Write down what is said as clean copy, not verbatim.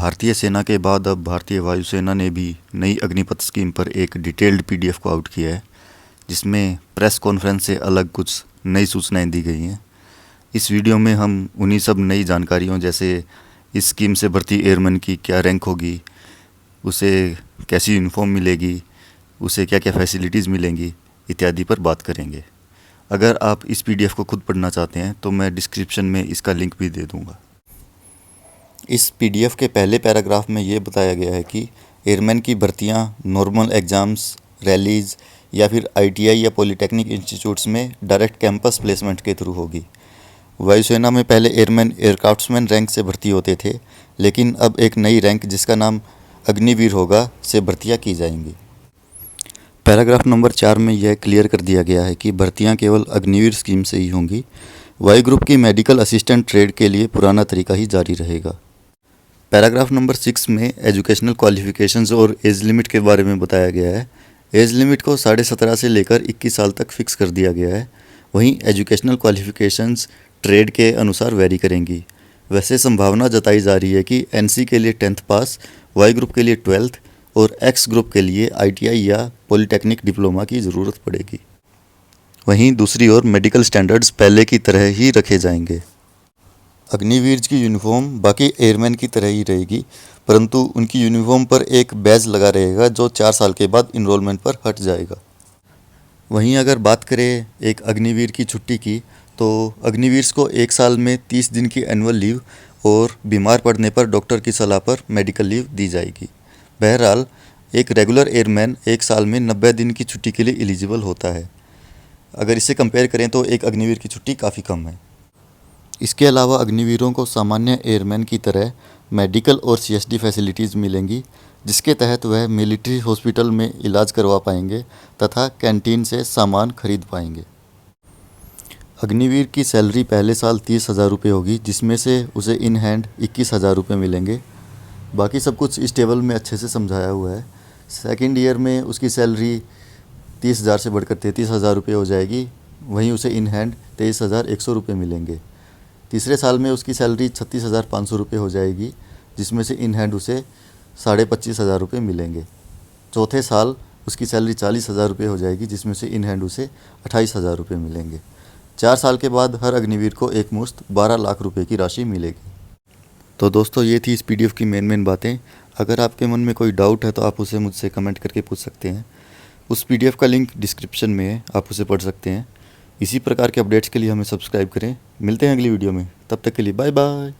भारतीय सेना के बाद अब भारतीय वायुसेना ने भी नई अग्निपथ स्कीम पर एक डिटेल्ड पीडीएफ को आउट किया है, जिसमें प्रेस कॉन्फ्रेंस से अलग कुछ नई सूचनाएं दी गई हैं। इस वीडियो में हम उन्हीं सब नई जानकारियों जैसे इस स्कीम से भर्ती एयरमैन की क्या रैंक होगी, उसे कैसी यूनिफॉर्म मिलेगी, उसे क्या क्या फैसिलिटीज़ मिलेंगी इत्यादि पर बात करेंगे। अगर आप इस पीडीएफ को खुद पढ़ना चाहते हैं तो मैं डिस्क्रिप्शन में इसका लिंक भी दे दूँगा। इस पीडीएफ के पहले पैराग्राफ में ये बताया गया है कि एयरमैन की भर्तियां नॉर्मल एग्ज़ाम्स, रैलीज़ या फिर आईटीआई या पॉलिटेक्निक इंस्टीट्यूट्स में डायरेक्ट कैंपस प्लेसमेंट के थ्रू होगी। वायुसेना में पहले एयरमैन एयरक्राफ्ट्समैन रैंक से भर्ती होते थे, लेकिन अब एक नई रैंक जिसका नाम अग्निवीर होगा से भर्तियाँ की जाएंगी। पैराग्राफ नंबर 4 में यह क्लियर कर दिया गया है कि भर्तियाँ केवल अग्निवीर स्कीम से ही होंगी। वायु ग्रुप की मेडिकल असिस्टेंट ट्रेड के लिए पुराना तरीका ही जारी रहेगा। पैराग्राफ नंबर 6 में एजुकेशनल क्वालिफिकेशंस और एज लिमिट के बारे में बताया गया है। एज लिमिट को 17.5 से लेकर 21 साल तक फिक्स कर दिया गया है। वहीं एजुकेशनल क्वालिफिकेशंस ट्रेड के अनुसार वेरी करेंगी। वैसे संभावना जताई जा रही है कि एनसी के लिए 10th पास, वाई ग्रुप के लिए 12th और एक्स ग्रुप के लिए आईटीआई या पॉलिटेक्निक डिप्लोमा की ज़रूरत पड़ेगी। वहीं दूसरी ओर मेडिकल स्टैंडर्ड्स पहले की तरह ही रखे जाएंगे। अग्निवीर की यूनिफॉर्म बाकी एयरमैन की तरह ही रहेगी, परंतु उनकी यूनिफॉर्म पर एक बैज लगा रहेगा जो 4 साल के बाद इनरोलमेंट पर हट जाएगा। वहीं अगर बात करें एक अग्निवीर की छुट्टी की, तो अग्निवीर्स को 1 साल में 30 दिन की एनुअल लीव और बीमार पड़ने पर डॉक्टर की सलाह पर मेडिकल लीव दी जाएगी। बहरहाल एक रेगुलर एयरमैन 1 साल में 90 दिन की छुट्टी के लिए एलिजिबल होता है। अगर इससे कंपेयर करें तो एक अग्निवीर की छुट्टी काफ़ी कम है। इसके अलावा अग्निवीरों को सामान्य एयरमैन की तरह मेडिकल और सीएसडी फैसिलिटीज़ मिलेंगी, जिसके तहत वह मिलिट्री हॉस्पिटल में इलाज करवा पाएंगे तथा कैंटीन से सामान खरीद पाएंगे। अग्निवीर की सैलरी पहले साल 30,000 रुपये होगी, जिसमें से उसे इन हैंड 21,000 रुपये मिलेंगे। बाकी सब कुछ इस टेबल में अच्छे से समझाया हुआ है। सेकेंड ईयर में उसकी सैलरी 30,000 से बढ़कर 33,000 रुपये हो जाएगी। वहीं उसे इन हैंड 23,100 रुपये मिलेंगे। तीसरे साल में उसकी सैलरी 36,500 रुपये हो जाएगी, जिसमें से इन हैंड उसे 25,500 रुपये मिलेंगे। चौथे साल उसकी सैलरी 40,000 रुपये हो जाएगी, जिसमें से इन हैंड उसे 28,000 रुपये मिलेंगे। 4 साल के बाद हर अग्निवीर को एक मुश्त 12 लाख रुपये की राशि मिलेगी। तो दोस्तों, ये थी इस पीडीएफ की मेन बातें। अगर आपके मन में कोई डाउट है तो आप उसे मुझसे कमेंट करके पूछ सकते हैं। उस पीडीएफ का लिंक डिस्क्रिप्शन में है, आप उसे पढ़ सकते हैं। इसी प्रकार के अपडेट्स के लिए हमें सब्सक्राइब करें। मिलते हैं अगली वीडियो में, तब तक के लिए बाय बाय।